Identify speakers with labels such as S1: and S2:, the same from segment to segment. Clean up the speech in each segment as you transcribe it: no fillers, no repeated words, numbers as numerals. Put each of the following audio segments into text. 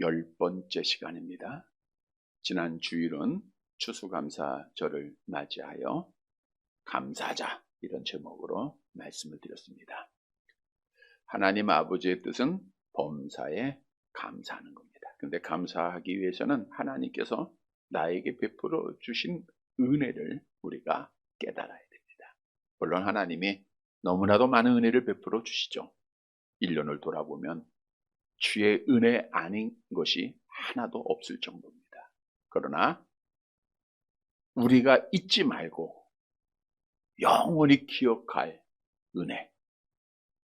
S1: 10번째 시간입니다. 지난 주일은 추수감사절을 맞이하여 감사자 이런 제목으로 말씀을 드렸습니다. 하나님 아버지의 뜻은 범사에 감사하는 겁니다. 그런데 감사하기 위해서는 하나님께서 나에게 베풀어 주신 은혜를 우리가 깨달아야 됩니다. 물론 하나님이 너무나도 많은 은혜를 베풀어 주시죠. 1년을 돌아보면 주의 은혜 아닌 것이 하나도 없을 정도입니다. 그러나 우리가 잊지 말고 영원히 기억할 은혜,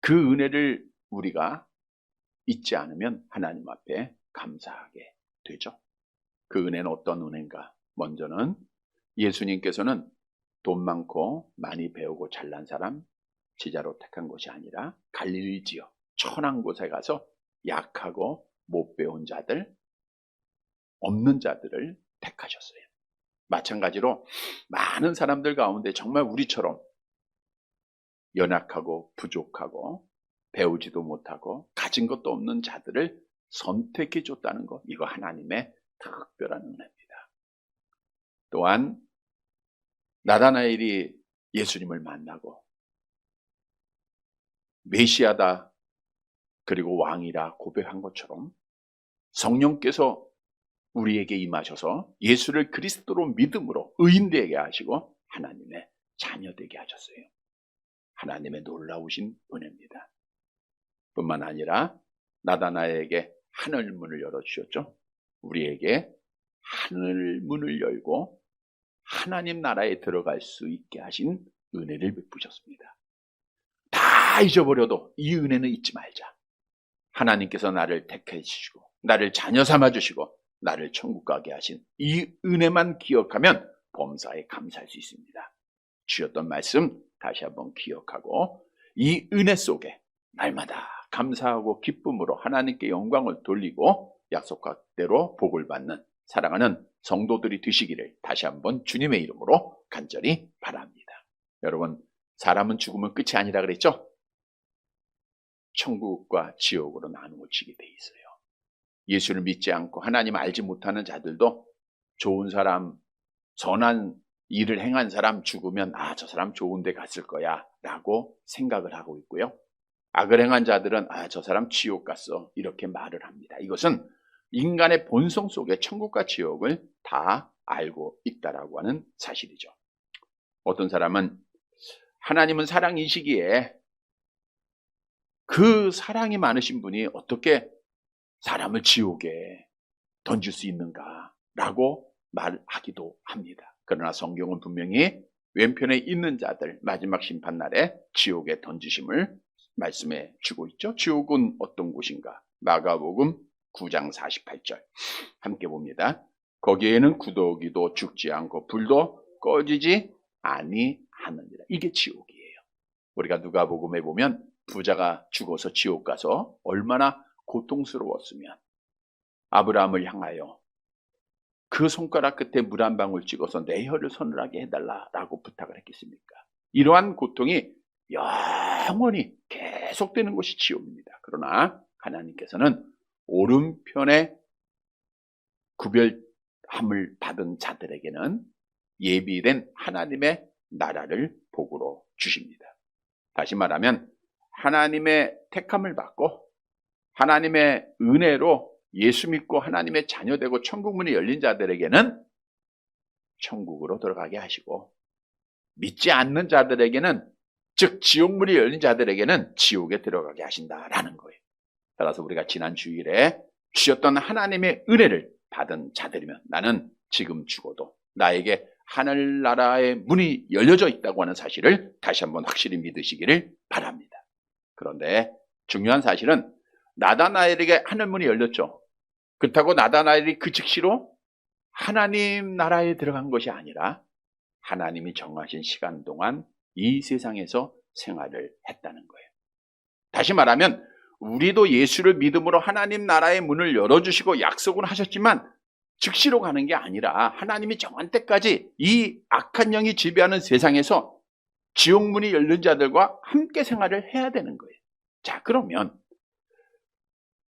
S1: 그 은혜를 우리가 잊지 않으면 하나님 앞에 감사하게 되죠. 그 은혜는 어떤 은혜인가? 먼저는 예수님께서는 돈 많고 많이 배우고 잘난 사람 제자로 택한 것이 아니라 갈릴리 지역 천한 곳에 가서 약하고 못 배운 자들, 없는 자들을 택하셨어요. 마찬가지로 많은 사람들 가운데 정말 우리처럼 연약하고 부족하고 배우지도 못하고 가진 것도 없는 자들을 선택해 줬다는 것, 이거 하나님의 특별한 은혜입니다. 또한 나다나엘이 예수님을 만나고 메시아다 그리고 왕이라 고백한 것처럼 성령께서 우리에게 임하셔서 예수를 그리스도로 믿음으로 의인되게 하시고 하나님의 자녀되게 하셨어요. 하나님의 놀라우신 은혜입니다. 뿐만 아니라 나다나엘에게 하늘문을 열어주셨죠. 우리에게 하늘문을 열고 하나님 나라에 들어갈 수 있게 하신 은혜를 베푸셨습니다. 다 잊어버려도 이 은혜는 잊지 말자. 하나님께서 나를 택해 주시고 나를 자녀 삼아 주시고 나를 천국 가게 하신 이 은혜만 기억하면 범사에 감사할 수 있습니다. 주셨던 말씀 다시 한번 기억하고 이 은혜 속에 날마다 감사하고 기쁨으로 하나님께 영광을 돌리고 약속대로 복을 받는 사랑하는 성도들이 되시기를 다시 한번 주님의 이름으로 간절히 바랍니다. 여러분, 사람은 죽으면 끝이 아니라 그랬죠? 천국과 지옥으로 나누어지게 돼 있어요. 예수를 믿지 않고 하나님 알지 못하는 자들도 좋은 사람, 선한 일을 행한 사람 죽으면 저 사람 좋은 데 갔을 거야 라고 생각을 하고 있고요. 악을 행한 자들은 저 사람 지옥 갔어 이렇게 말을 합니다. 이것은 인간의 본성 속에 천국과 지옥을 다 알고 있다라고 하는 사실이죠. 어떤 사람은 하나님은 사랑이시기에 그 사랑이 많으신 분이 어떻게 사람을 지옥에 던질 수 있는가라고 말하기도 합니다. 그러나 성경은 분명히 왼편에 있는 자들 마지막 심판날에 지옥에 던지심을 말씀해 주고 있죠. 지옥은 어떤 곳인가? 마가복음 9장 48절 함께 봅니다. 거기에는 구더기도 죽지 않고 불도 꺼지지 아니하느니라. 이게 지옥이에요. 우리가 누가복음에 보면 부자가 죽어서 지옥 가서 얼마나 고통스러웠으면 아브라함을 향하여 그 손가락 끝에 물 한 방울 찍어서 내 혀를 서늘하게 해달라라고 부탁을 했겠습니까? 이러한 고통이 영원히 계속되는 것이 지옥입니다. 그러나 하나님께서는 오른편에 구별함을 받은 자들에게는 예비된 하나님의 나라를 복으로 주십니다. 다시 말하면 하나님의 택함을 받고 하나님의 은혜로 예수 믿고 하나님의 자녀되고 천국문이 열린 자들에게는 천국으로 들어가게 하시고 믿지 않는 자들에게는 즉 지옥문이 열린 자들에게는 지옥에 들어가게 하신다라는 거예요. 따라서 우리가 지난 주일에 주셨던 하나님의 은혜를 받은 자들이면 나는 지금 죽어도 나에게 하늘나라의 문이 열려져 있다고 하는 사실을 다시 한번 확실히 믿으시기를 바랍니다. 그런데 중요한 사실은 나다나엘에게 하늘문이 열렸죠. 그렇다고 나다나엘이 그 즉시로 하나님 나라에 들어간 것이 아니라 하나님이 정하신 시간 동안 이 세상에서 생활을 했다는 거예요. 다시 말하면 우리도 예수를 믿음으로 하나님 나라의 문을 열어주시고 약속은 하셨지만 즉시로 가는 게 아니라 하나님이 정한 때까지 이 악한 영이 지배하는 세상에서 지옥문이 열린 자들과 함께 생활을 해야 되는 거예요. 자, 그러면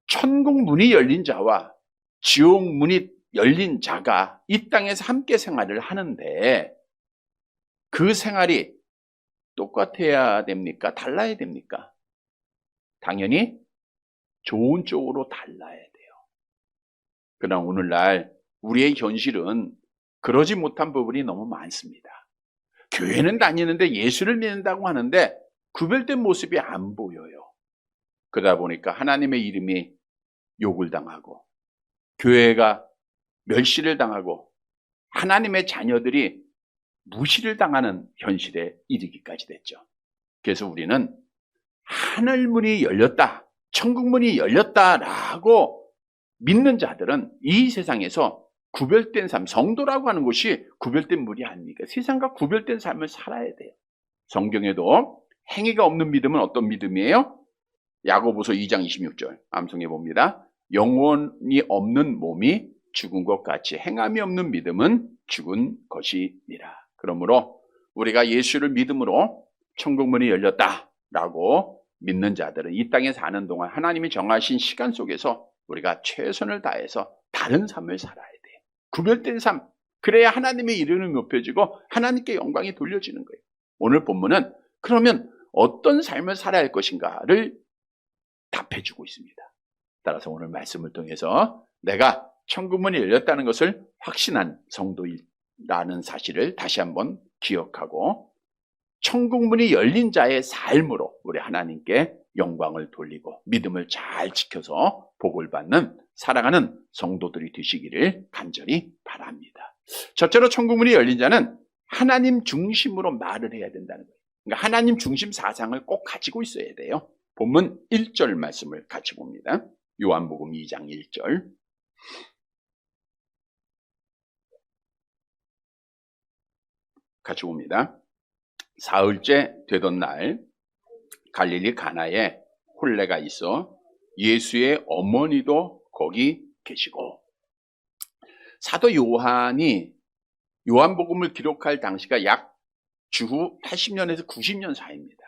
S1: 천국 문이 열린 자와 지옥 문이 열린 자가 이 땅에서 함께 생활을 하는데 그 생활이 똑같아야 됩니까? 달라야 됩니까? 당연히 좋은 쪽으로 달라야 돼요. 그러나 오늘날 우리의 현실은 그러지 못한 부분이 너무 많습니다. 교회는 다니는데 예수를 믿는다고 하는데 구별된 모습이 안 보여요. 그러다 보니까 하나님의 이름이 욕을 당하고 교회가 멸시를 당하고 하나님의 자녀들이 무시를 당하는 현실에 이르기까지 됐죠. 그래서 우리는 하늘문이 열렸다, 천국문이 열렸다라고 믿는 자들은 이 세상에서 구별된 삶, 성도라고 하는 것이 구별된 물이 아닙니까? 세상과 구별된 삶을 살아야 돼요. 성경에도 행위가 없는 믿음은 어떤 믿음이에요? 야고보서 2장 26절 암송해 봅니다. 영원이 없는 몸이 죽은 것 같이 행함이 없는 믿음은 죽은 것이니라. 그러므로 우리가 예수를 믿음으로 천국문이 열렸다라고 믿는 자들은 이 땅에 사는 동안 하나님이 정하신 시간 속에서 우리가 최선을 다해서 다른 삶을 살아야 돼요. 구별된 삶. 그래야 하나님의 이름이 높여지고 하나님께 영광이 돌려지는 거예요. 오늘 본문은 그러면 어떤 삶을 살아야 할 것인가를 답해주고 있습니다. 따라서 오늘 말씀을 통해서 내가 천국문이 열렸다는 것을 확신한 성도라는 사실을 다시 한번 기억하고 천국문이 열린 자의 삶으로 우리 하나님께 영광을 돌리고 믿음을 잘 지켜서 복을 받는 살아가는 성도들이 되시기를 간절히 바랍니다. 첫째로 천국문이 열린 자는 하나님 중심으로 말을 해야 된다는 거예요. 그러니까 하나님 중심 사상을 꼭 가지고 있어야 돼요. 본문 1절 말씀을 같이 봅니다. 요한복음 2장 1절. 같이 봅니다. 사흘째 되던 날 갈릴리 가나에 혼례가 있어 예수의 어머니도 거기 계시고, 사도 요한이 요한복음을 기록할 당시가 약 주후 80년에서 90년 사이입니다.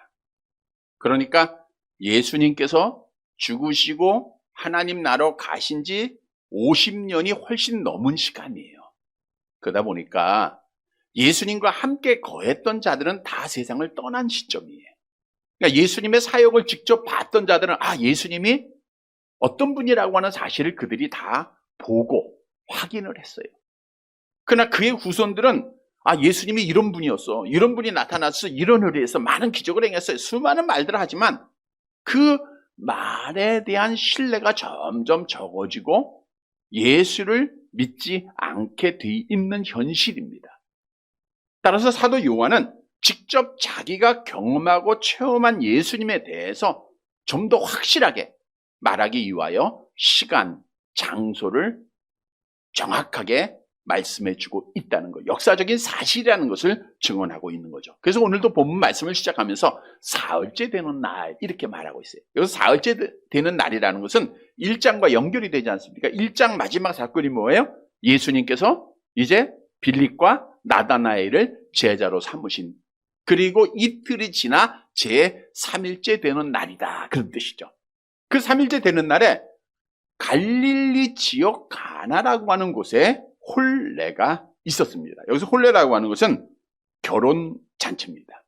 S1: 그러니까 예수님께서 죽으시고 하나님 나라로 가신 지 50년이 훨씬 넘은 시간이에요. 그러다 보니까 예수님과 함께 거했던 자들은 다 세상을 떠난 시점이에요. 그러니까 예수님의 사역을 직접 봤던 자들은 예수님이 어떤 분이라고 하는 사실을 그들이 다 보고 확인을 했어요. 그러나 그의 후손들은 예수님이 이런 분이었어, 이런 분이 나타났어, 이런 의뢰에서 많은 기적을 행했어요, 수많은 말들을 하지만 그 말에 대한 신뢰가 점점 적어지고 예수를 믿지 않게 돼 있는 현실입니다. 따라서 사도 요한은 직접 자기가 경험하고 체험한 예수님에 대해서 좀 더 확실하게 말하기 위하여 시간, 장소를 정확하게 말씀해주고 있다는 것, 역사적인 사실이라는 것을 증언하고 있는 거죠. 그래서 오늘도 본문 말씀을 시작하면서 사흘째 되는 날 이렇게 말하고 있어요. 여기서 사흘째 되는 날이라는 것은 1장과 연결이 되지 않습니까? 1장 마지막 사건이 뭐예요? 예수님께서 이제 빌립과 나다나엘을 제자로 삼으신, 그리고 이틀이 지나 제3일째 되는 날이다, 그런 뜻이죠. 그 3일째 되는 날에 갈릴리 지역 가나라고 하는 곳에 혼례가 있었습니다. 여기서 혼례라고 하는 것은 결혼잔치입니다.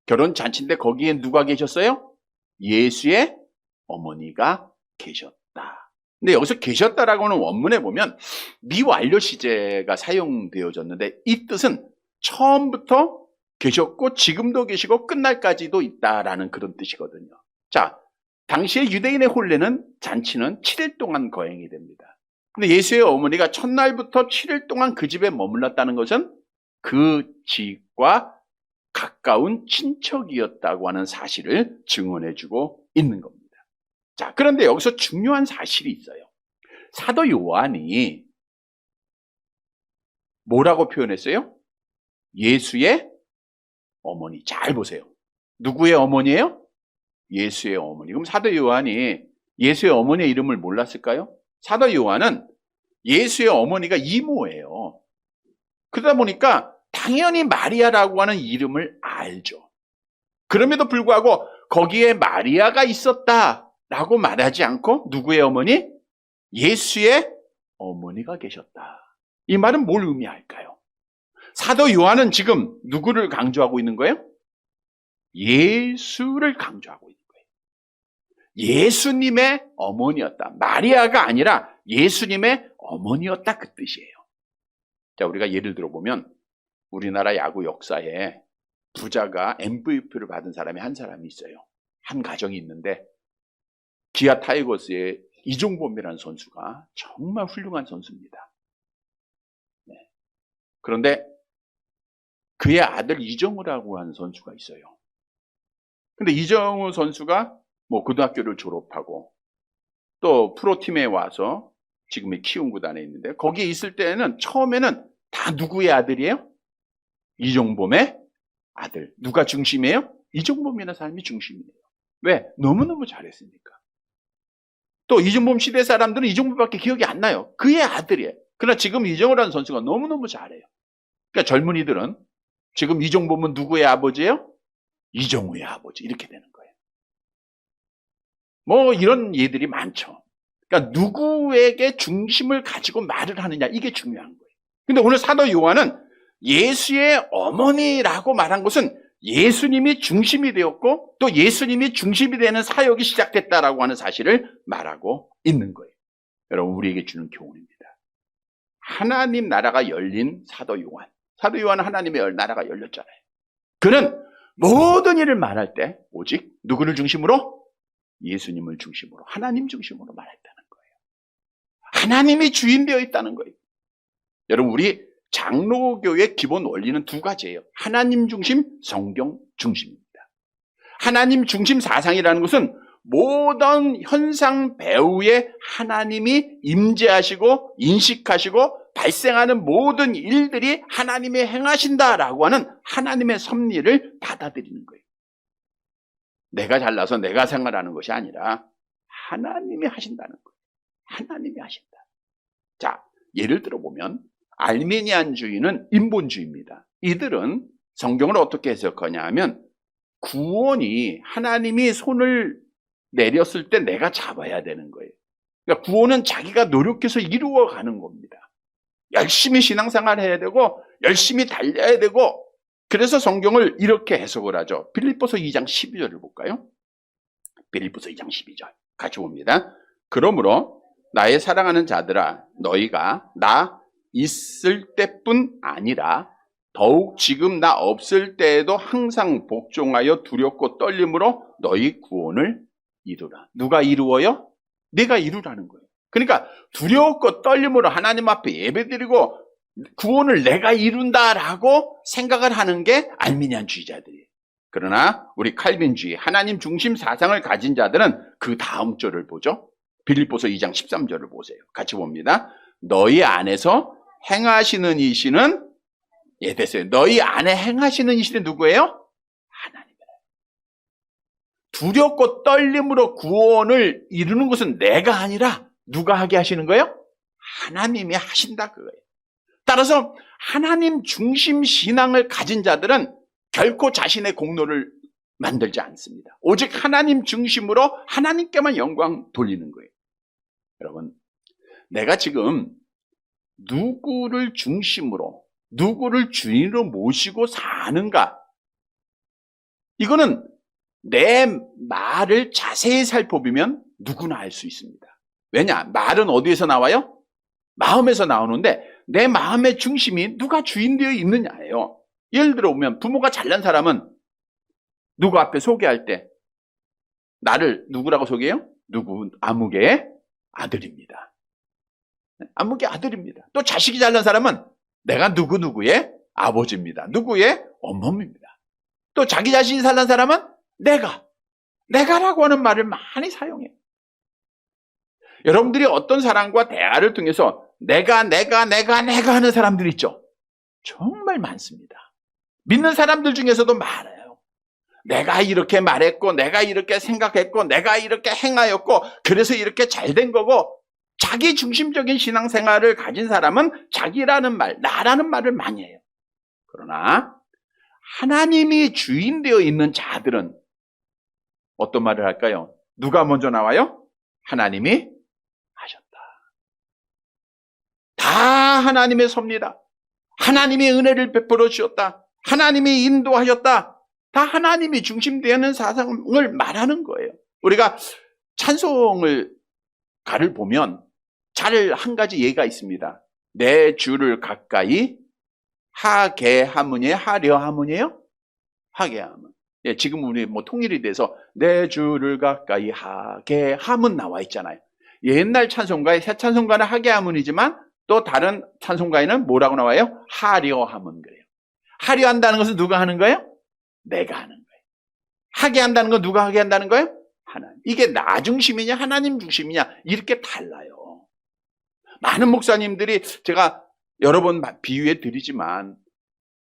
S1: 결혼잔치인데 거기에 누가 계셨어요? 예수의 어머니가 계셨다. 근데 여기서 계셨다라고 하는 원문에 보면 미완료 시제가 사용되어졌는데 이 뜻은 처음부터 계셨고 지금도 계시고 끝날까지도 있다라는 그런 뜻이거든요. 자, 당시에 유대인의 혼례는 잔치는 7일 동안 거행이 됩니다. 근데 예수의 어머니가 첫날부터 7일 동안 그 집에 머물렀다는 것은 그 집과 가까운 친척이었다고 하는 사실을 증언해주고 있는 겁니다. 자, 그런데 여기서 중요한 사실이 있어요. 사도 요한이 뭐라고 표현했어요? 예수의 어머니. 잘 보세요. 누구의 어머니예요? 예수의 어머니. 그럼 사도 요한이 예수의 어머니의 이름을 몰랐을까요? 사도 요한은 예수의 어머니가 이모예요. 그러다 보니까 당연히 마리아라고 하는 이름을 알죠. 그럼에도 불구하고 거기에 마리아가 있었다라고 말하지 않고 누구의 어머니? 예수의 어머니가 계셨다. 이 말은 뭘 의미할까요? 사도 요한은 지금 누구를 강조하고 있는 거예요? 예수를 강조하고 있는 거예요. 예수님의 어머니였다. 마리아가 아니라 예수님의 어머니였다, 그 뜻이에요. 자, 우리가 예를 들어보면 우리나라 야구 역사에 부자가 MVP를 받은 사람이 한 사람이 있어요. 한 가정이 있는데 기아 타이거스의 이종범이라는 선수가 정말 훌륭한 선수입니다. 네. 그런데 그의 아들 이정우라고 하는 선수가 있어요. 근데 이정우 선수가 뭐 고등학교를 졸업하고 또 프로팀에 와서 지금의 키움 구단에 있는데 거기에 있을 때는 처음에는 다 누구의 아들이에요? 이종범의 아들. 누가 중심이에요? 이종범이라는 사람이 중심이에요. 왜? 너무너무 잘했으니까. 또 이종범 시대 사람들은 이종범밖에 기억이 안 나요. 그의 아들이에요. 그러나 지금 이정우라는 선수가 너무너무 잘해요. 그러니까 젊은이들은 지금 이종범은 누구의 아버지예요? 이정우의 아버지. 이렇게 되는 거예요. 뭐 이런 예들이 많죠. 그러니까 누구에게 중심을 가지고 말을 하느냐, 이게 중요한 거예요. 근데 오늘 사도 요한은 예수의 어머니라고 말한 것은 예수님이 중심이 되었고 또 예수님이 중심이 되는 사역이 시작됐다라고 하는 사실을 말하고 있는 거예요. 여러분, 우리에게 주는 교훈입니다. 하나님 나라가 열린 사도 요한. 사도 요한은 하나님의 나라가 열렸잖아요. 그는 모든 일을 말할 때 오직 누구를 중심으로? 예수님을 중심으로, 하나님 중심으로 말했다는 거예요. 하나님이 주인 되어 있다는 거예요. 여러분, 우리 장로교의 기본 원리는 두 가지예요. 하나님 중심, 성경 중심입니다. 하나님 중심 사상이라는 것은 모든 현상 배후에 하나님이 임재하시고 인식하시고 발생하는 모든 일들이 하나님이 행하신다라고 하는 하나님의 섭리를 받아들이는 거예요. 내가 잘나서 내가 생활하는 것이 아니라 하나님이 하신다는 거예요. 하나님이 하신다. 자, 예를 들어보면 알메니안주의는 인본주의입니다. 이들은 성경을 어떻게 해석하냐 하면 구원이 하나님이 손을 내렸을 때 내가 잡아야 되는 거예요. 그러니까 구원은 자기가 노력해서 이루어가는 겁니다. 열심히 신앙생활 해야 되고 열심히 달려야 되고, 그래서 성경을 이렇게 해석을 하죠. 빌립보서 2장 12절을 볼까요? 빌립보서 2장 12절 같이 봅니다. 그러므로 나의 사랑하는 자들아, 너희가 나 있을 때뿐 아니라 더욱 지금 나 없을 때에도 항상 복종하여 두렵고 떨림으로 너희 구원을 이루라. 누가 이루어요? 내가 이루라는 거예요. 그러니까 두렵고 떨림으로 하나님 앞에 예배드리고 구원을 내가 이룬다라고 생각을 하는 게 알미니안주의자들이에요. 그러나 우리 칼빈주의, 하나님 중심 사상을 가진 자들은 그 다음 절을 보죠. 빌립보서 2장 13절을 보세요. 같이 봅니다. 너희 안에서 행하시는 이시는, 예, 됐어요. 너희 안에 행하시는 이시는 누구예요? 하나님이에요. 두렵고 떨림으로 구원을 이루는 것은 내가 아니라 누가 하게 하시는 거예요? 하나님이 하신다, 그거예요. 따라서 하나님 중심 신앙을 가진 자들은 결코 자신의 공로를 만들지 않습니다. 오직 하나님 중심으로 하나님께만 영광 돌리는 거예요. 여러분, 내가 지금 누구를 중심으로, 누구를 주인으로 모시고 사는가? 이거는 내 말을 자세히 살펴보면 누구나 알 수 있습니다. 왜냐? 말은 어디에서 나와요? 마음에서 나오는데 내 마음의 중심이 누가 주인되어 있느냐예요. 예를 들어 보면 부모가 잘난 사람은 누구 앞에 소개할 때 나를 누구라고 소개해요? 누구 아무개의 아들입니다. 아무개의 아들입니다. 또 자식이 잘난 사람은 내가 누구누구의 아버지입니다. 누구의 어머니입니다. 또 자기 자신이 잘난 사람은 내가라고 하는 말을 많이 사용해요. 여러분들이 어떤 사람과 대화를 통해서 내가 하는 사람들 있죠? 정말 많습니다. 믿는 사람들 중에서도 많아요. 내가 이렇게 말했고, 내가 이렇게 생각했고, 내가 이렇게 행하였고, 그래서 이렇게 잘된 거고, 자기 중심적인 신앙생활을 가진 사람은 자기라는 말, 나라는 말을 많이 해요. 그러나 하나님이 주인 되어 있는 자들은 어떤 말을 할까요? 누가 먼저 나와요? 하나님이 하셨다. 하나님의 섭니다. 하나님의 은혜를 베풀어 주셨다. 하나님이 인도하셨다. 다 하나님이 중심되는 사상을 말하는 거예요. 우리가 찬송을 가를 보면 잘 한 가지 예가 있습니다. 내 주를 가까이 하게 하문이에요? 하려 하문이에요? 하게 하문. 예, 지금 우리 통일이 돼서 내 주를 가까이 하게 하문 나와 있잖아요. 옛날 찬송가에 새 찬송가는 하게 하문이지만 또 다른 찬송가에는 뭐라고 나와요? 하려 하문 그래요. 하려 한다는 것은 누가 하는 거예요? 내가 하는 거예요. 하게 한다는 건 누가 하게 한다는 거예요? 하나님. 이게 나 중심이냐 하나님 중심이냐 이렇게 달라요. 많은 목사님들이 제가 여러 번 비유해 드리지만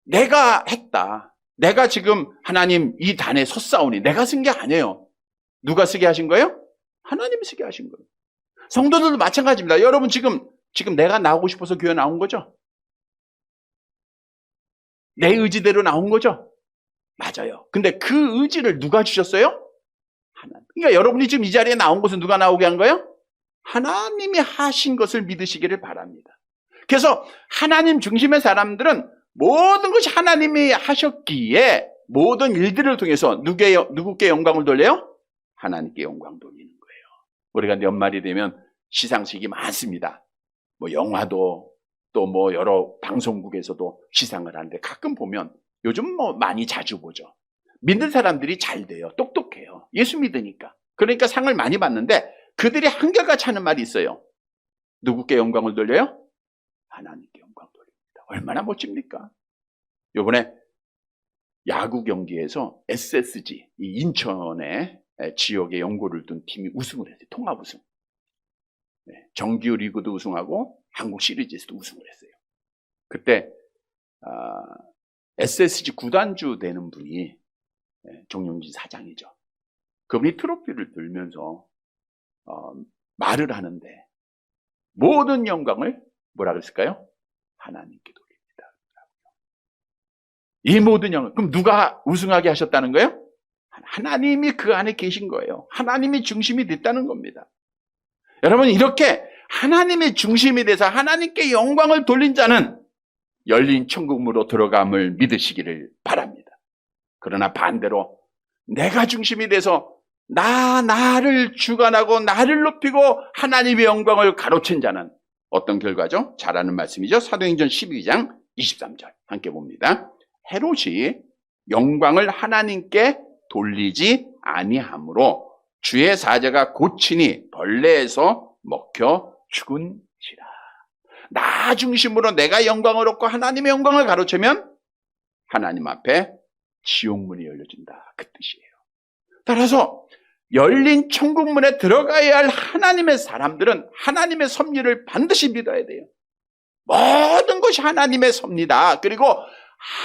S1: 내가 했다. 내가 지금 하나님 이 단에 섰사오니 내가 쓴 게 아니에요. 누가 쓰게 하신 거예요? 하나님이 쓰게 하신 거예요. 성도들도 마찬가지입니다. 여러분 지금 내가 나오고 싶어서 교회 나온 거죠? 내 의지대로 나온 거죠? 맞아요. 근데 그 의지를 누가 주셨어요? 하나님. 그러니까 여러분이 지금 이 자리에 나온 것은 누가 나오게 한 거예요? 하나님이 하신 것을 믿으시기를 바랍니다. 그래서 하나님 중심의 사람들은 모든 것이 하나님이 하셨기에 모든 일들을 통해서 누구께 영광을 돌려요? 하나님께 영광 돌리는 거예요. 우리가 연말이 되면 시상식이 많습니다. 영화도 또 여러 방송국에서도 시상을 하는데 가끔 보면 요즘 많이 자주 보죠. 믿는 사람들이 잘 돼요. 똑똑해요. 예수 믿으니까. 그러니까 상을 많이 받는데 그들이 한결같이 하는 말이 있어요. 누구께 영광을 돌려요? 하나님께 영광 돌립니다. 얼마나 멋집니까? 이번에 야구 경기에서 SSG, 이 인천의 지역의 연고를 둔 팀이 우승을 했어요. 통합 우승. 정규 리그도 우승하고 한국 시리즈에서도 우승을 했어요. 그때 SSG 구단주 되는 분이 정용진 사장이죠. 그분이 트로피를 들면서 말을 하는데 모든 영광을 뭐라 그랬을까요? 하나님께 돌립니다. 이 모든 영광. 그럼 누가 우승하게 하셨다는 거예요? 하나님이 그 안에 계신 거예요. 하나님이 중심이 됐다는 겁니다. 여러분 이렇게 하나님의 중심이 돼서 하나님께 영광을 돌린 자는 열린 천국으로 들어감을 믿으시기를 바랍니다. 그러나 반대로 내가 중심이 돼서 나를 주관하고 나를 높이고 하나님의 영광을 가로챈 자는 어떤 결과죠? 잘 아는 말씀이죠. 사도행전 12장 23절 함께 봅니다. 헤롯이 영광을 하나님께 돌리지 아니하므로 주의 사자가 고치니 벌레에서 먹혀 죽은지라. 나 중심으로 내가 영광을 얻고 하나님의 영광을 가로채면 하나님 앞에 지옥문이 열려진다. 그 뜻이에요. 따라서 열린 천국문에 들어가야 할 하나님의 사람들은 하나님의 섭리를 반드시 믿어야 돼요. 모든 것이 하나님의 섭리다. 그리고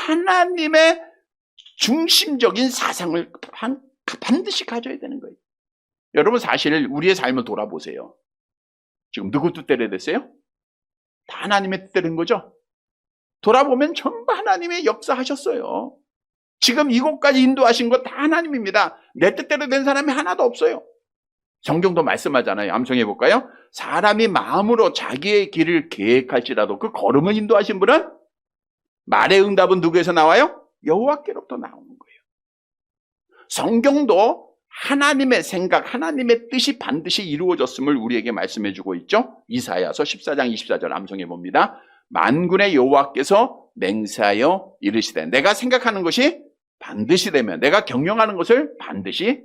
S1: 하나님의 중심적인 사상을 반드시 가져야 되는 거예요. 여러분 사실 우리의 삶을 돌아보세요. 지금 누구 뜻대로 됐어요? 다 하나님의 뜻대로 된 거죠? 돌아보면 전부 하나님의 역사하셨어요. 지금 이곳까지 인도하신 것 다 하나님입니다. 내 뜻대로 된 사람이 하나도 없어요. 성경도 말씀하잖아요. 암송해 볼까요? 사람이 마음으로 자기의 길을 계획할지라도 그 걸음을 인도하신 분은 말의 응답은 누구에서 나와요? 여호와께로부터 나오는 거예요. 성경도 하나님의 생각, 하나님의 뜻이 반드시 이루어졌음을 우리에게 말씀해 주고 있죠. 이사야서 14장 24절 암송해 봅니다. 만군의 여호와께서 맹세하여 이르시되 내가 생각하는 것이 반드시 되면 내가 경영하는 것을 반드시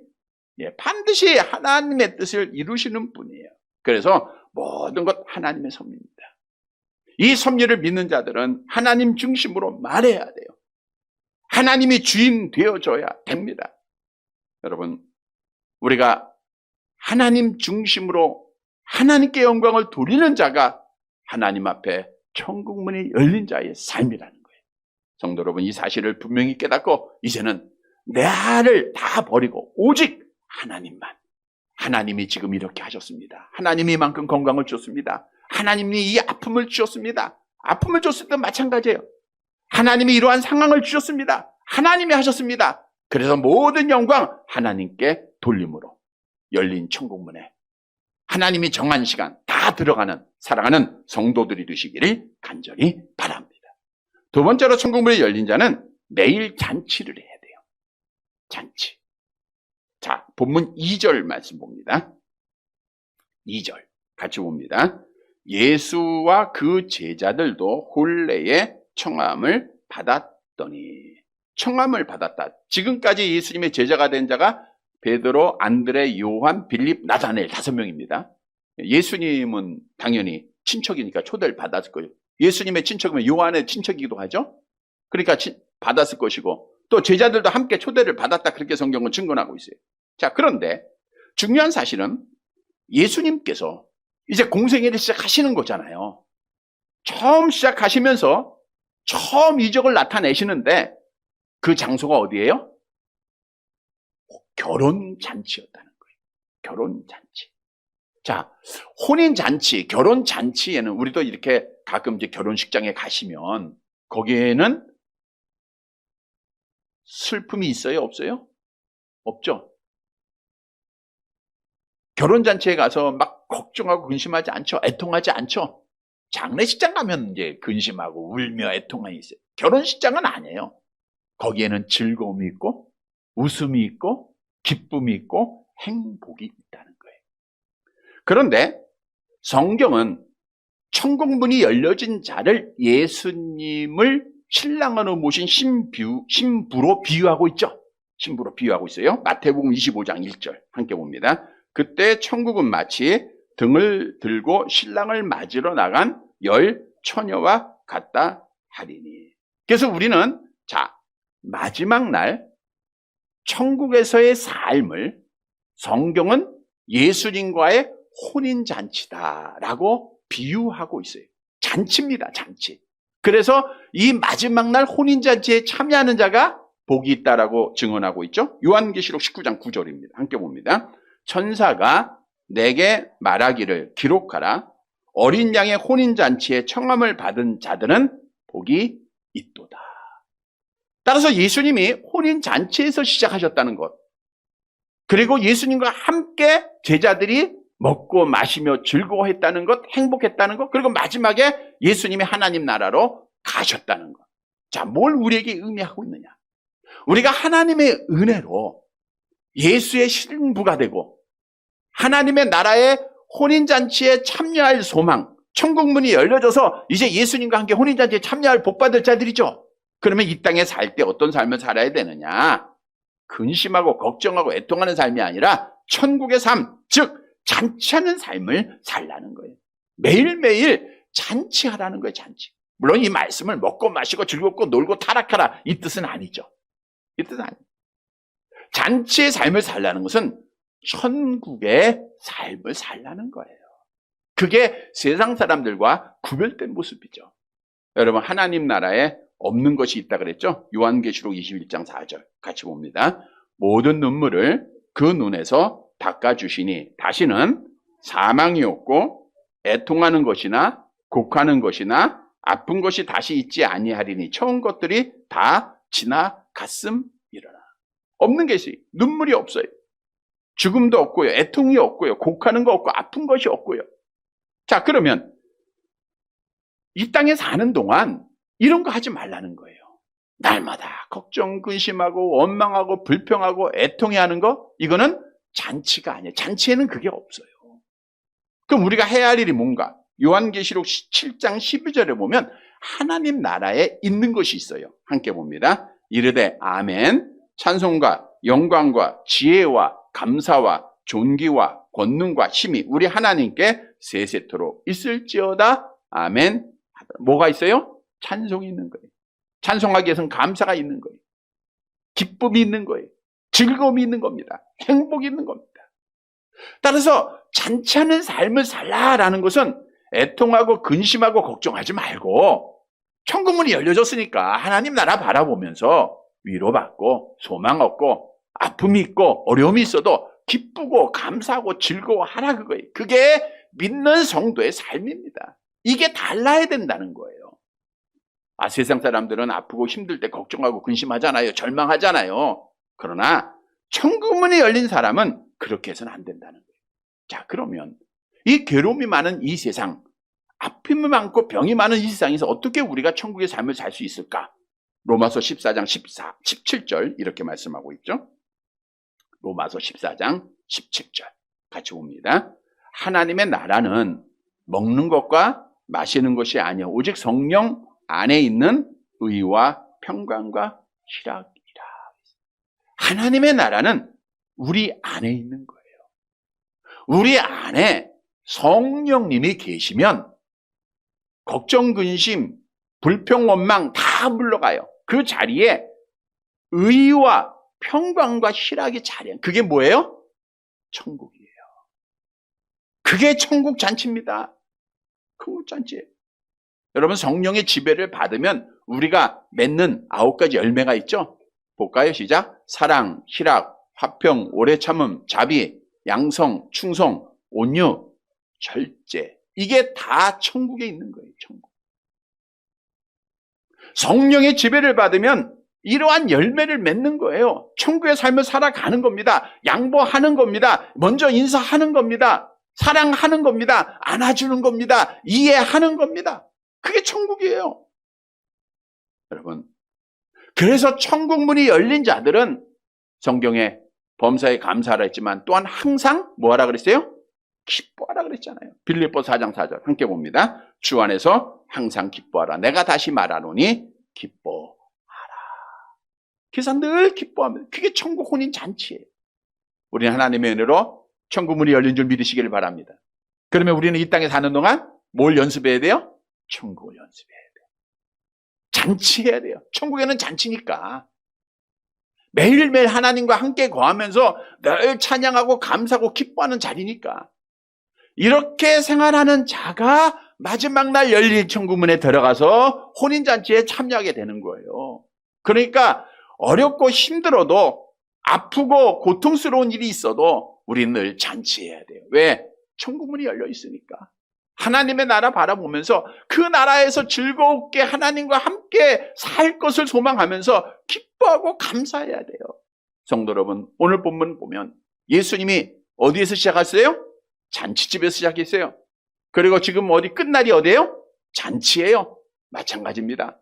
S1: 하나님의 뜻을 이루시는 분이에요. 그래서 모든 것 하나님의 섭리입니다. 이 섭리를 믿는 자들은 하나님 중심으로 말해야 돼요. 하나님이 주인 되어줘야 됩니다. 여러분 우리가 하나님 중심으로 하나님께 영광을 돌리는 자가 하나님 앞에 천국문이 열린 자의 삶이라는 거예요. 성도 여러분 이 사실을 분명히 깨닫고 이제는 나를 다 버리고 오직 하나님만. 하나님이 지금 이렇게 하셨습니다. 하나님이 이만큼 건강을 주셨습니다. 하나님이 이 아픔을 주셨습니다. 아픔을 줬을 때 마찬가지예요. 하나님이 이러한 상황을 주셨습니다. 하나님이 하셨습니다. 그래서 모든 영광 하나님께 돌림으로 열린 천국문에 하나님이 정한 시간 다 들어가는 사랑하는 성도들이 되시기를 간절히 바랍니다. 두 번째로 천국문이 열린 자는 매일 잔치를 해야 돼요. 잔치. 자, 본문 2절 말씀 봅니다. 2절 같이 봅니다. 예수와 그 제자들도 혼례의 청함을 받았더니. 청함을 받았다. 지금까지 예수님의 제자가 된 자가 베드로, 안드레, 요한, 빌립, 나다넬 5명입니다. 예수님은 당연히 친척이니까 초대를 받았을 거예요. 예수님의 친척이면 요한의 친척이기도 하죠. 그러니까 받았을 것이고 또 제자들도 함께 초대를 받았다, 그렇게 성경은 증거하고 있어요. 자, 그런데 중요한 사실은 예수님께서 이제 공생애를 시작하시는 거잖아요. 처음 시작하시면서 처음 이적을 나타내시는데 그 장소가 어디예요? 결혼잔치였다는 거예요. 결혼잔치. 자, 혼인잔치, 결혼잔치에는 우리도 이렇게 가끔 이제 결혼식장에 가시면 거기에는 슬픔이 있어요? 없어요? 없죠? 결혼잔치에 가서 막 걱정하고 근심하지 않죠? 애통하지 않죠? 장례식장 가면 이제 근심하고 울며 애통하니 있어요. 결혼식장은 아니에요. 거기에는 즐거움이 있고 웃음이 있고 기쁨이 있고 행복이 있다는 거예요. 그런데 성경은 천국문이 열려진 자를 예수님을 신랑으로 모신 신부로 비유하고 있죠. 신부로 비유하고 있어요. 마태복음 25장 1절 함께 봅니다. 그때 천국은 마치 등을 들고 신랑을 맞으러 나간 10 처녀와 같다 하리니. 그래서 우리는 자, 마지막 날 천국에서의 삶을 성경은 예수님과의 혼인잔치다라고 비유하고 있어요. 잔치입니다, 잔치. 그래서 이 마지막 날 혼인잔치에 참여하는 자가 복이 있다라고 증언하고 있죠. 요한계시록 19장 9절입니다. 함께 봅니다. 천사가 내게 말하기를 기록하라. 어린 양의 혼인잔치에 청함을 받은 자들은 복이 있도다. 따라서 예수님이 혼인잔치에서 시작하셨다는 것, 그리고 예수님과 함께 제자들이 먹고 마시며 즐거워했다는 것, 행복했다는 것, 그리고 마지막에 예수님이 하나님 나라로 가셨다는 것. 자, 뭘 우리에게 의미하고 있느냐? 우리가 하나님의 은혜로 예수의 신부가 되고 하나님의 나라의 혼인잔치에 참여할 소망, 천국문이 열려져서 이제 예수님과 함께 혼인잔치에 참여할 복받을 자들이죠. 그러면 이 땅에 살 때 어떤 삶을 살아야 되느냐? 근심하고 걱정하고 애통하는 삶이 아니라 천국의 삶, 즉 잔치하는 삶을 살라는 거예요. 매일매일 잔치하라는 거예요, 잔치. 물론 이 말씀을 먹고 마시고 즐겁고 놀고 타락하라 이 뜻은 아니죠. 이 뜻은 아니에요. 잔치의 삶을 살라는 것은 천국의 삶을 살라는 거예요. 그게 세상 사람들과 구별된 모습이죠. 여러분, 하나님 나라에 없는 것이 있다 그랬죠? 요한계시록 21장 4절 같이 봅니다. 모든 눈물을 그 눈에서 닦아주시니 다시는 사망이 없고 애통하는 것이나 곡하는 것이나 아픈 것이 다시 있지 아니하리니 처음 것들이 다 지나갔음이러라. 없는 것이, 눈물이 없어요. 죽음도 없고요. 애통이 없고요. 곡하는 거 없고 아픈 것이 없고요. 자, 그러면 이 땅에 사는 동안 이런 거 하지 말라는 거예요. 날마다 걱정, 근심하고 원망하고 불평하고 애통해하는 거, 이거는 잔치가 아니에요. 잔치에는 그게 없어요. 그럼 우리가 해야 할 일이 뭔가? 요한계시록 7장 12절에 보면 하나님 나라에 있는 것이 있어요. 함께 봅니다. 이르되 아멘, 찬송과 영광과 지혜와 감사와 존귀와 권능과 힘이 우리 하나님께 세세토록 있을지어다. 아멘. 뭐가 있어요? 찬송이 있는 거예요. 찬송하기 위해서는 감사가 있는 거예요. 기쁨이 있는 거예요. 즐거움이 있는 겁니다. 행복이 있는 겁니다. 따라서 잔치하는 삶을 살라라는 것은 애통하고 근심하고 걱정하지 말고 천국문이 열려졌으니까 하나님 나라 바라보면서 위로받고 소망 얻고 아픔이 있고 어려움이 있어도 기쁘고 감사하고 즐거워하라, 그거예요. 그게 믿는 성도의 삶입니다. 이게 달라야 된다는 거예요. 아, 세상 사람들은 아프고 힘들 때 걱정하고 근심하잖아요. 절망하잖아요. 그러나 천국문이 열린 사람은 그렇게 해서는 안 된다는 거예요. 자, 그러면 이 괴로움이 많은 이 세상, 아픔이 많고 병이 많은 이 세상에서 어떻게 우리가 천국의 삶을 살 수 있을까? 로마서 14장 17절 이렇게 말씀하고 있죠. 로마서 14장 17절 같이 봅니다. 하나님의 나라는 먹는 것과 마시는 것이 아니요 오직 성령 안에 있는 의와 평강과 희락이라. 하나님의 나라는 우리 안에 있는 거예요. 우리 안에 성령님이 계시면 걱정, 근심, 불평, 원망 다 물러가요. 그 자리에 의와 평강과 희락이 자리에. 그게 뭐예요? 천국이에요. 그게 천국 잔치입니다. 그 잔치예요. 여러분, 성령의 지배를 받으면 우리가 맺는 9가지 열매가 있죠? 볼까요? 시작. 사랑, 희락, 화평, 오래 참음, 자비, 양성, 충성, 온유, 절제. 이게 다 천국에 있는 거예요. 천국. 성령의 지배를 받으면 이러한 열매를 맺는 거예요. 천국의 삶을 살아가는 겁니다. 양보하는 겁니다. 먼저 인사하는 겁니다. 사랑하는 겁니다. 안아주는 겁니다. 이해하는 겁니다. 그게 천국이에요. 여러분, 그래서 천국 문이 열린 자들은 성경에 범사에 감사하라 했지만 또한 항상 뭐하라 그랬어요? 기뻐하라 그랬잖아요. 빌립보서 4장 4절 함께 봅니다. 주 안에서 항상 기뻐하라. 내가 다시 말하노니 기뻐하라. 그래서 늘 기뻐하면 그게 천국 혼인 잔치예요. 우리는 하나님의 은혜로 천국 문이 열린 줄 믿으시기를 바랍니다. 그러면 우리는 이 땅에 사는 동안 뭘 연습해야 돼요? 천국을 연습해야 돼요. 잔치해야 돼요. 천국에는 잔치니까. 매일매일 하나님과 함께 거하면서 늘 찬양하고 감사하고 기뻐하는 자리니까. 이렇게 생활하는 자가 마지막 날 열릴 천국문에 들어가서 혼인잔치에 참여하게 되는 거예요. 그러니까 어렵고 힘들어도 아프고 고통스러운 일이 있어도 우리는 늘 잔치해야 돼요. 왜? 천국문이 열려 있으니까. 하나님의 나라 바라보면서 그 나라에서 즐겁게 하나님과 함께 살 것을 소망하면서 기뻐하고 감사해야 돼요. 성도 여러분, 오늘 본문 보면 예수님이 어디에서 시작했어요? 잔치집에서 시작했어요. 그리고 지금 어디 끝날이 어디예요? 잔치예요. 마찬가지입니다.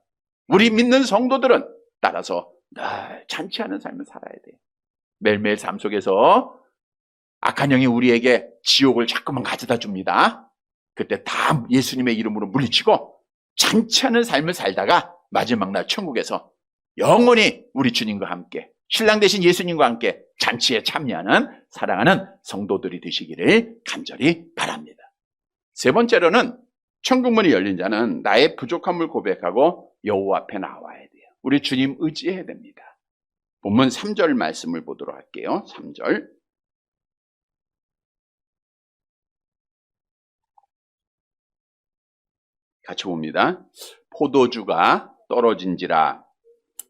S1: 우리 믿는 성도들은 따라서 늘 잔치하는 삶을 살아야 돼요. 매일매일 삶 속에서 악한 영이 우리에게 지옥을 자꾸만 가져다 줍니다. 그때 다 예수님의 이름으로 물리치고 잔치하는 삶을 살다가 마지막 날 천국에서 영원히 우리 주님과 함께 신랑 되신 예수님과 함께 잔치에 참여하는 사랑하는 성도들이 되시기를 간절히 바랍니다. 세 번째로는 천국문이 열린 자는 나의 부족함을 고백하고 여호와 앞에 나와야 돼요. 우리 주님 의지해야 됩니다. 본문 3절 말씀을 보도록 할게요. 3절. 같이 봅니다. 포도주가 떨어진지라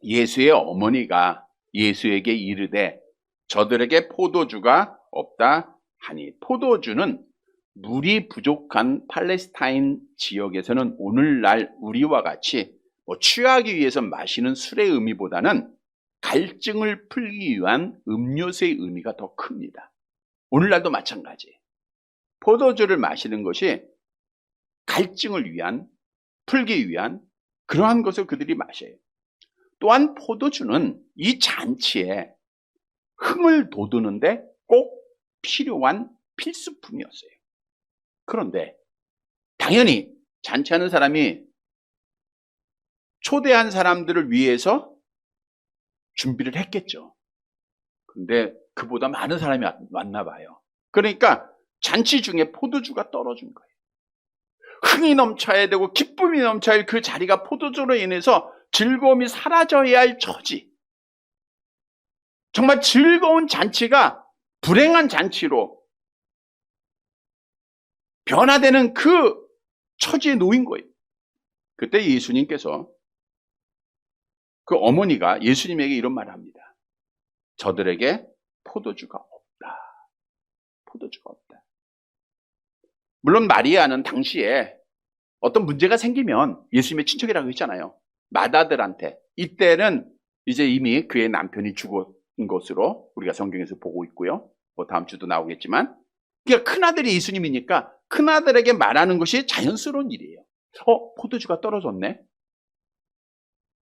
S1: 예수의 어머니가 예수에게 이르되 저들에게 포도주가 없다 하니. 포도주는 물이 부족한 팔레스타인 지역에서는 오늘날 우리와 같이 취하기 위해서 마시는 술의 의미보다는 갈증을 풀기 위한 음료수의 의미가 더 큽니다. 오늘날도 마찬가지. 포도주를 마시는 것이 갈증을 위한, 풀기 위한 그러한 것을 그들이 마셔요. 또한 포도주는 이 잔치에 흥을 돋우는데 꼭 필요한 필수품이었어요. 그런데 당연히 잔치하는 사람이 초대한 사람들을 위해서 준비를 했겠죠. 근데 그보다 많은 사람이 왔나 봐요. 그러니까 잔치 중에 포도주가 떨어진 거예요. 흥이 넘쳐야 되고 기쁨이 넘쳐야 할 그 자리가 포도주로 인해서 즐거움이 사라져야 할 처지. 정말 즐거운 잔치가 불행한 잔치로 변화되는 그 처지에 놓인 거예요. 그때 예수님께서 그 어머니가 예수님에게 이런 말을 합니다. 저들에게 포도주가 없다. 포도주가 없다. 물론 마리아는 당시에 어떤 문제가 생기면 예수님의 친척이라고 했잖아요. 마다들한테. 이때는 이제 이미 그의 남편이 죽은 것으로 우리가 성경에서 보고 있고요. 다음 주도 나오겠지만 그러니까 큰아들이 예수님이니까 큰아들에게 말하는 것이 자연스러운 일이에요. 포도주가 떨어졌네.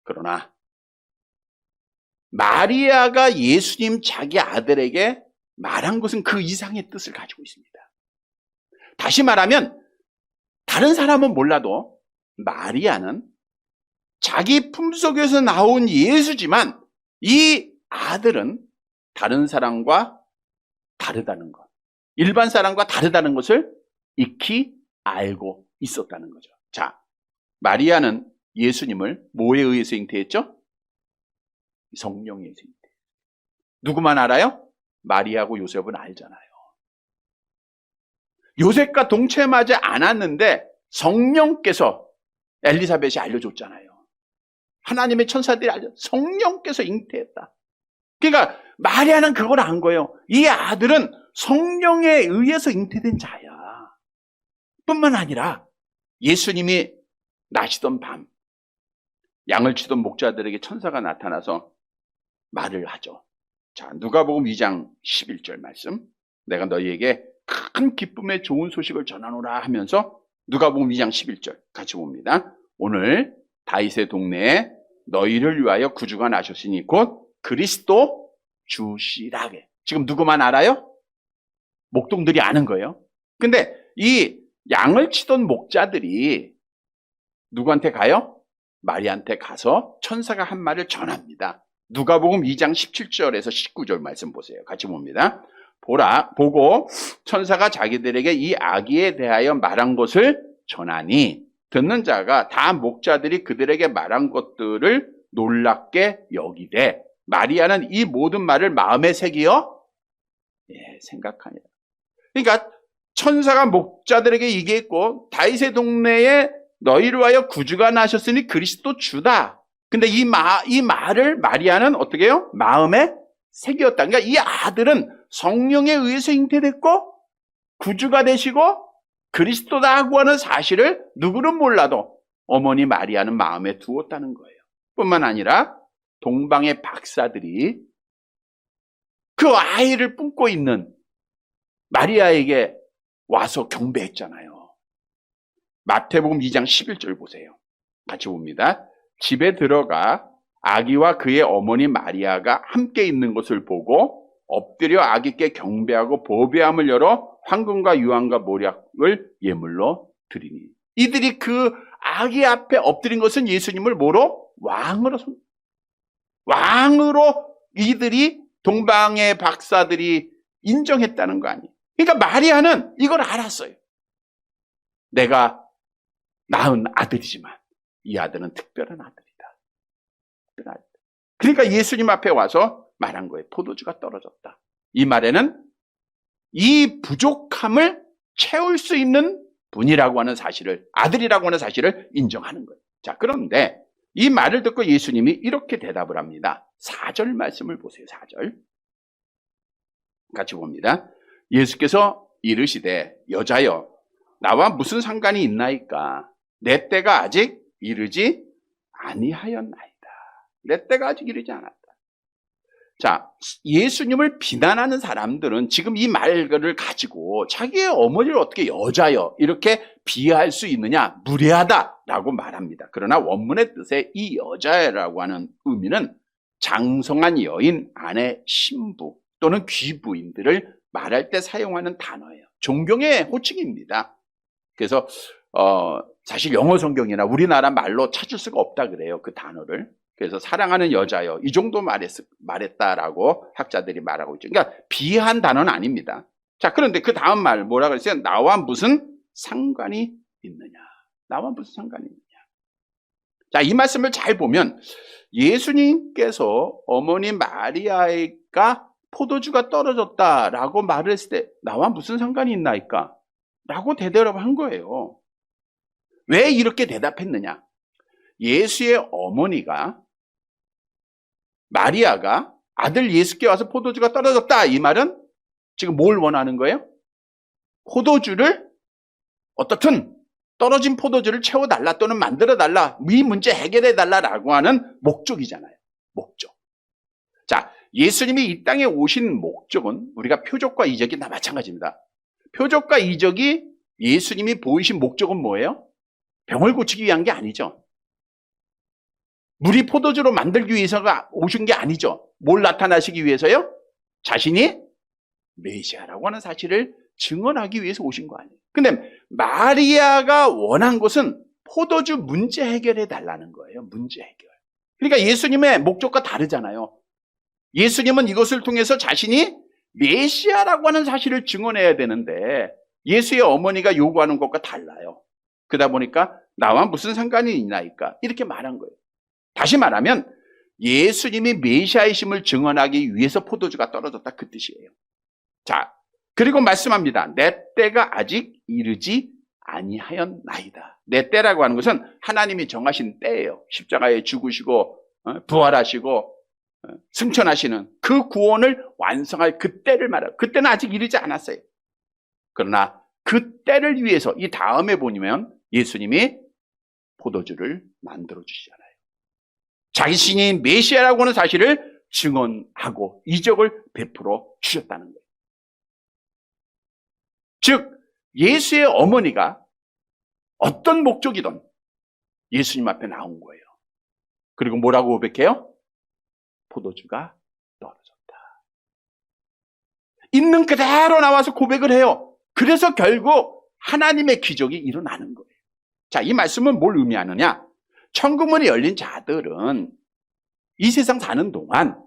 S1: 그러나 마리아가 예수님 자기 아들에게 말한 것은 그 이상의 뜻을 가지고 있습니다. 다시 말하면 다른 사람은 몰라도 마리아는 자기 품속에서 나온 예수지만 이 아들은 다른 사람과 다르다는 것, 일반 사람과 다르다는 것을 익히 알고 있었다는 거죠. 자, 마리아는 예수님을 뭐에 의해서 잉태했죠? 성령에 의해서 잉태. 누구만 알아요? 마리아하고 요셉은 알잖아요. 요셉과 동침하지 않았는데 성령께서 엘리사벳이 알려줬잖아요. 하나님의 천사들이 성령께서 잉태했다. 그러니까 마리아는 그걸 안 거예요. 이 아들은 성령에 의해서 잉태된 자야. 뿐만 아니라 예수님이 나시던 밤 양을 치던 목자들에게 천사가 나타나서 말을 하죠. 자, 누가복음 2장 11절 말씀. 내가 너희에게 큰 기쁨의 좋은 소식을 전하노라 하면서 누가복음 2장 11절 같이 봅니다. 오늘 다윗의 동네에 너희를 위하여 구주가 나셨으니 곧 그리스도 주시라게. 지금 누구만 알아요? 목동들이 아는 거예요. 근데 이 양을 치던 목자들이 누구한테 가요? 마리아한테 가서 천사가 한 말을 전합니다. 누가복음 2장 17절에서 19절 말씀 보세요. 같이 봅니다. 보고 천사가 자기들에게 이 아기에 대하여 말한 것을 전하니 듣는 자가 다 목자들이 그들에게 말한 것들을 놀랍게 여기되 마리아는 이 모든 말을 마음에 새기어 생각하니라. 그러니까 천사가 목자들에게 얘기했고 다윗의 동네에 너희를 위하여 구주가 나셨으니 그리스도 주다. 근데 이 말을 마리아는 어떻게 해요? 마음에 새겼다. 그러니까 이 아들은 성령에 의해서 잉태됐고 구주가 되시고 그리스도다고 하는 사실을 누구는 몰라도 어머니 마리아는 마음에 두었다는 거예요. 뿐만 아니라 동방의 박사들이 그 아이를 품고 있는 마리아에게 와서 경배했잖아요. 마태복음 2장 11절 보세요. 같이 봅니다. 집에 들어가 아기와 그의 어머니 마리아가 함께 있는 것을 보고 엎드려 아기께 경배하고 보배함을 열어 황금과 유황과 모략을 예물로 드리니. 이들이 그 아기 앞에 엎드린 것은 예수님을 뭐로? 왕으로 이들이 동방의 박사들이 인정했다는 거 아니에요. 그러니까 마리아는 이걸 알았어요. 내가 낳은 아들이지만 이 아들은 특별한 아들이다. 그러니까 예수님 앞에 와서 말한 거예요. 포도주가 떨어졌다. 이 말에는 이 부족함을 채울 수 있는 분이라고 하는 사실을, 아들이라고 하는 사실을 인정하는 거예요. 자, 그런데 이 말을 듣고 예수님이 이렇게 대답을 합니다. 4절 말씀을 보세요. 4절. 같이 봅니다. 예수께서 이르시되 여자여 나와 무슨 상관이 있나이까? 내 때가 아직 이르지 아니하였나이다. 내 때가 아직 이르지 않았다. 자, 예수님을 비난하는 사람들은 지금 이 말을 가지고 자기의 어머니를 어떻게 여자여 이렇게 비하할 수 있느냐, 무례하다라고 말합니다. 그러나 원문의 뜻에 이 여자라고 하는 의미는 장성한 여인, 아내, 신부 또는 귀부인들을 말할 때 사용하는 단어예요. 존경의 호칭입니다. 그래서 사실 영어 성경이나 우리나라 말로 찾을 수가 없다 그래요. 그 단어를. 그래서 사랑하는 여자여 이 정도 말했다라고 학자들이 말하고 있죠. 그러니까 비한 단어는 아닙니다. 자, 그런데 그 다음 말 뭐라 그랬어요? 나와 무슨 상관이 있느냐? 나와 무슨 상관이 있느냐? 자, 이 말씀을 잘 보면 예수님께서 어머니 마리아가 포도주가 떨어졌다라고 말을 했을 때 나와 무슨 상관이 있나이까? 라고 대답한 거예요. 왜 이렇게 대답했느냐? 예수의 어머니가 마리아가 아들 예수께 와서 포도주가 떨어졌다. 이 말은 지금 뭘 원하는 거예요? 포도주를 어떻든 떨어진 포도주를 채워달라 또는 만들어달라. 이 문제 해결해달라라고 하는 목적이잖아요. 목적. 자, 예수님이 이 땅에 오신 목적은 우리가 표적과 이적이 다 마찬가지입니다. 표적과 이적이 예수님이 보이신 목적은 뭐예요? 병을 고치기 위한 게 아니죠. 물이 포도주로 만들기 위해서가 오신 게 아니죠. 뭘 나타나시기 위해서요? 자신이 메시아라고 하는 사실을 증언하기 위해서 오신 거 아니에요. 근데 마리아가 원한 것은 포도주 문제 해결해 달라는 거예요. 문제 해결. 그러니까 예수님의 목적과 다르잖아요. 예수님은 이것을 통해서 자신이 메시아라고 하는 사실을 증언해야 되는데 예수의 어머니가 요구하는 것과 달라요. 그러다 보니까 나와 무슨 상관이 있나이까 이렇게 말한 거예요. 다시 말하면 예수님이 메시아이심을 증언하기 위해서 포도주가 떨어졌다 그 뜻이에요. 자, 그리고 말씀합니다. 내 때가 아직 이르지 아니하였나이다. 내 때라고 하는 것은 하나님이 정하신 때예요. 십자가에 죽으시고 부활하시고 승천하시는 그 구원을 완성할 그 때를 말해요. 그때는 아직 이르지 않았어요. 그러나 그 때를 위해서 이 다음에 보면 예수님이 포도주를 만들어 주시잖아요. 자신이 메시아라고 하는 사실을 증언하고 이적을 베풀어 주셨다는 거예요. 즉 예수의 어머니가 어떤 목적이든 예수님 앞에 나온 거예요. 그리고 뭐라고 고백해요? 포도주가 떨어졌다. 있는 그대로 나와서 고백을 해요. 그래서 결국 하나님의 기적이 일어나는 거예요. 자, 이 말씀은 뭘 의미하느냐? 천국문이 열린 자들은 이 세상 사는 동안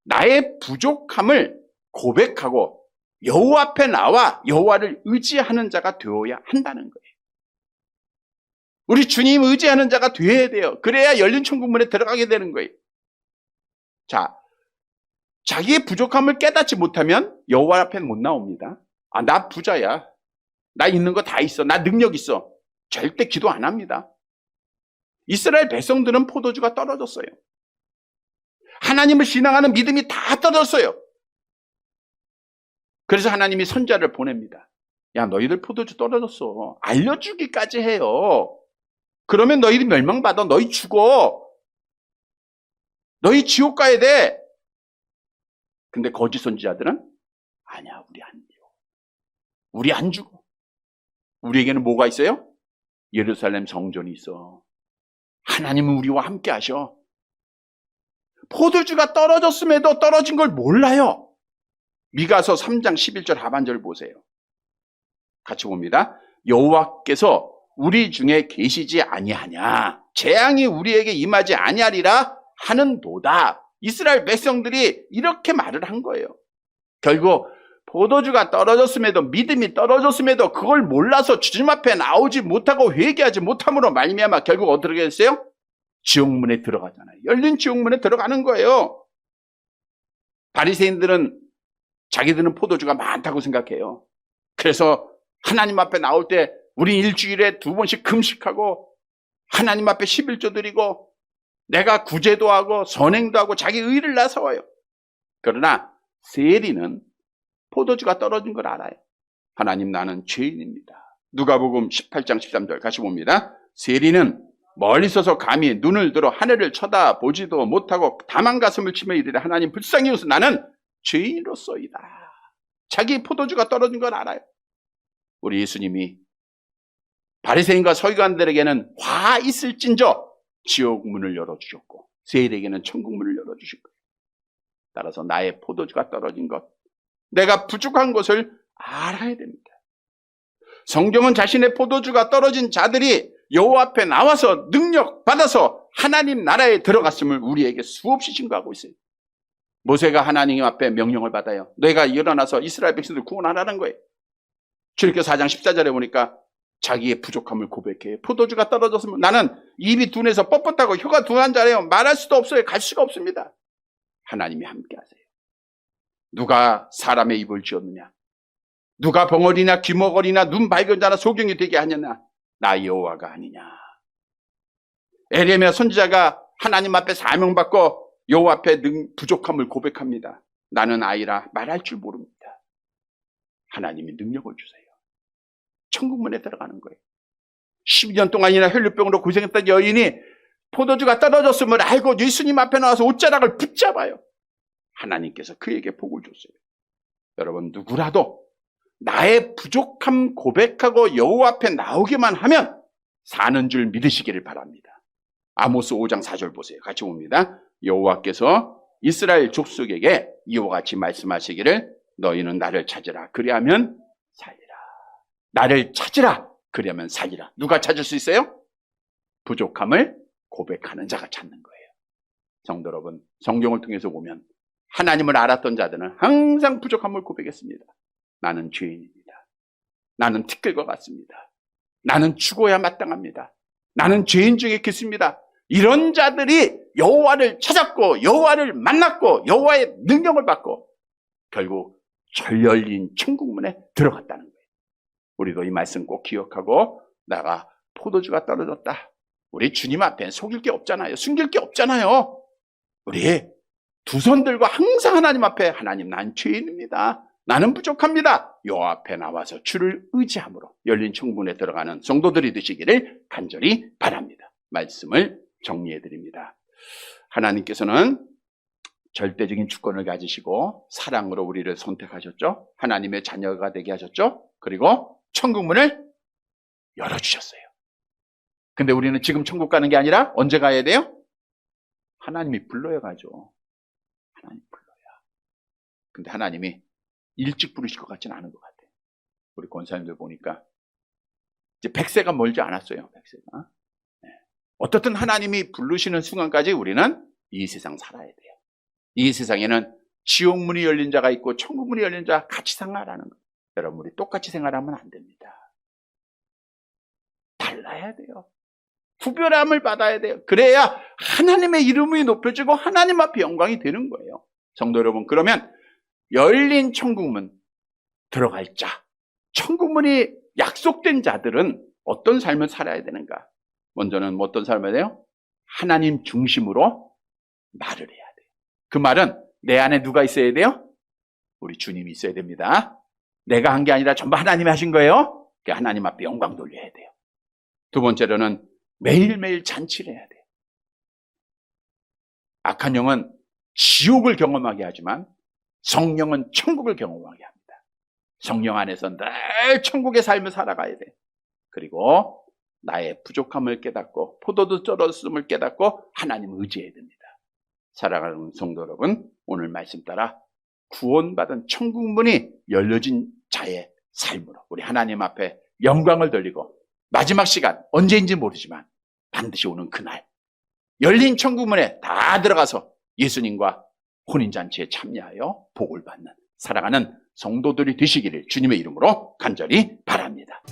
S1: 나의 부족함을 고백하고 여호와 앞에 나와 여호와를 의지하는 자가 되어야 한다는 거예요. 우리 주님 의지하는 자가 되어야 돼요. 그래야 열린 천국문에 들어가게 되는 거예요. 자, 자기의 부족함을 깨닫지 못하면 여호와 앞에 못 나옵니다. 아, 나 부자야. 나 있는 거 다 있어. 나 능력 있어. 절대 기도 안 합니다. 이스라엘 백성들은 포도주가 떨어졌어요. 하나님을 신앙하는 믿음이 다 떨어졌어요. 그래서 하나님이 선자를 보냅니다. 야, 너희들 포도주 떨어졌어. 알려주기까지 해요. 그러면 너희들 멸망받아. 너희 죽어. 너희 지옥 가야 돼. 근데 거짓 선지자들은 아니야, 우리 안 죽어. 우리 안 죽어. 우리에게는 뭐가 있어요? 예루살렘 성전이 있어. 하나님은 우리와 함께 하셔. 포도주가 떨어졌음에도 떨어진 걸 몰라요. 미가서 3장 11절 하반절 보세요. 같이 봅니다. 여호와께서 우리 중에 계시지 아니하냐. 재앙이 우리에게 임하지 아니하리라 하는도다. 이스라엘 백성들이 이렇게 말을 한 거예요. 결국 포도주가 떨어졌음에도 믿음이 떨어졌음에도 그걸 몰라서 주님 앞에 나오지 못하고 회개하지 못함으로 말미암아 결국 어떻게 됐어요? 지옥문에 들어가잖아요. 열린 지옥문에 들어가는 거예요. 바리새인들은 자기들은 포도주가 많다고 생각해요. 그래서 하나님 앞에 나올 때 우리 일주일에 2번씩 금식하고 하나님 앞에 11조 드리고 내가 구제도 하고 선행도 하고 자기 의를 나서와요. 그러나 세리는 포도주가 떨어진 걸 알아요. 하나님, 나는 죄인입니다. 누가복음 18장 13절 같이 봅니다. 세리는 멀리 서서 감히 눈을 들어 하늘을 쳐다보지도 못하고 다만 가슴을 치며 이르되 하나님 불쌍히 여기서 나는 죄인으로서이다. 자기 포도주가 떨어진 걸 알아요. 우리 예수님이 바리새인과 서기관들에게는 화 있을진저 지옥 문을 열어주셨고 세리에게는 천국 문을 열어주신 거예요. 따라서 나의 포도주가 떨어진 것, 내가 부족한 것을 알아야 됩니다. 성경은 자신의 포도주가 떨어진 자들이 여호와 앞에 나와서 능력 받아서 하나님 나라에 들어갔음을 우리에게 수없이 증거하고 있어요. 모세가 하나님 앞에 명령을 받아요. 너희가 일어나서 이스라엘 백성들 구원하라는 거예요. 출애굽기 4장 14절에 보니까 자기의 부족함을 고백해요. 포도주가 떨어졌으면 나는 입이 둔해서 뻣뻣하고 혀가 둔한 자래요. 말할 수도 없어요. 갈 수가 없습니다. 하나님이 함께 하세요. 누가 사람의 입을 지었느냐? 누가 벙어리나 귀머거리나 눈 밝은 자나 소경이 되게 하느냐? 나 여호와가 아니냐? 에레미야 선지자가 하나님 앞에 사명받고 여호와 앞에 부족함을 고백합니다. 나는 아이라 말할 줄 모릅니다. 하나님이 능력을 주세요. 천국문에 들어가는 거예요. 12년 동안이나 혈류병으로 고생했던 여인이 포도주가 떨어졌음을 알고 예수님 앞에 나와서 옷자락을 붙잡아요. 하나님께서 그에게 복을 줬어요. 여러분, 누구라도 나의 부족함 고백하고 여호와 앞에 나오기만 하면 사는 줄 믿으시기를 바랍니다. 아모스 5장 4절 보세요. 같이 봅니다. 여호와께서 이스라엘 족속에게 이와 같이 말씀하시기를 너희는 나를 찾으라 그리하면 살리라. 나를 찾으라 그리하면 살리라. 누가 찾을 수 있어요? 부족함을 고백하는 자가 찾는 거예요. 성도 여러분, 성경을 통해서 보면 하나님을 알았던 자들은 항상 부족함을 고백했습니다. 나는 죄인입니다. 나는 티끌과 같습니다. 나는 죽어야 마땅합니다. 나는 죄인 중에 깊습니다. 이런 자들이 여호와를 찾았고 여호와를 만났고 여호와의 능력을 받고 결국 절 열린 천국문에 들어갔다는 거예요. 우리도 이 말씀 꼭 기억하고 나가 포도주가 떨어졌다. 우리 주님 앞에 속일 게 없잖아요. 숨길 게 없잖아요. 우리 두 손 들고 항상 하나님 앞에 하나님 난 죄인입니다. 나는 부족합니다. 여호와 앞에 나와서 주를 의지함으로 열린 천국문에 들어가는 성도들이 되시기를 간절히 바랍니다. 말씀을 정리해 드립니다. 하나님께서는 절대적인 주권을 가지시고 사랑으로 우리를 선택하셨죠. 하나님의 자녀가 되게 하셨죠. 그리고 천국문을 열어주셨어요. 근데 우리는 지금 천국 가는 게 아니라 언제 가야 돼요? 하나님이 불러야 가죠. 하나님 불러야. 근데 하나님이 일찍 부르실 것 같지는 않은 것 같아요. 우리 권사님들 보니까 이제 100세가 멀지 않았어요. 100세가. 네. 어떻든 하나님이 부르시는 순간까지 우리는 이 세상 살아야 돼요. 이 세상에는 지옥문이 열린 자가 있고 천국문이 열린 자 같이 생활하는 거예요. 여러분 우리 똑같이 생활하면 안 됩니다. 달라야 돼요. 구별함을 받아야 돼요. 그래야 하나님의 이름이 높여지고 하나님 앞에 영광이 되는 거예요. 성도 여러분, 그러면 열린 천국문 들어갈 자, 천국문이 약속된 자들은 어떤 삶을 살아야 되는가? 먼저는 어떤 삶을 해야 돼요? 하나님 중심으로 말을 해야 돼요. 그 말은 내 안에 누가 있어야 돼요? 우리 주님이 있어야 됩니다. 내가 한 게 아니라 전부 하나님이 하신 거예요. 하나님 앞에 영광 돌려야 돼요. 두 번째로는 매일매일 잔치를 해야 돼요. 악한 영은 지옥을 경험하게 하지만 성령은 천국을 경험하게 합니다. 성령 안에서 늘 천국의 삶을 살아가야 돼요. 그리고 나의 부족함을 깨닫고 포도도 떨어졌음을 깨닫고 하나님을 의지해야 됩니다. 사랑하는 성도 여러분, 오늘 말씀 따라 구원받은 천국문이 열려진 자의 삶으로 우리 하나님 앞에 영광을 돌리고 마지막 시간 언제인지 모르지만 반드시 오는 그날 열린 천국문에 다 들어가서 예수님과 혼인잔치에 참여하여 복을 받는 사랑하는 성도들이 되시기를 주님의 이름으로 간절히 바랍니다.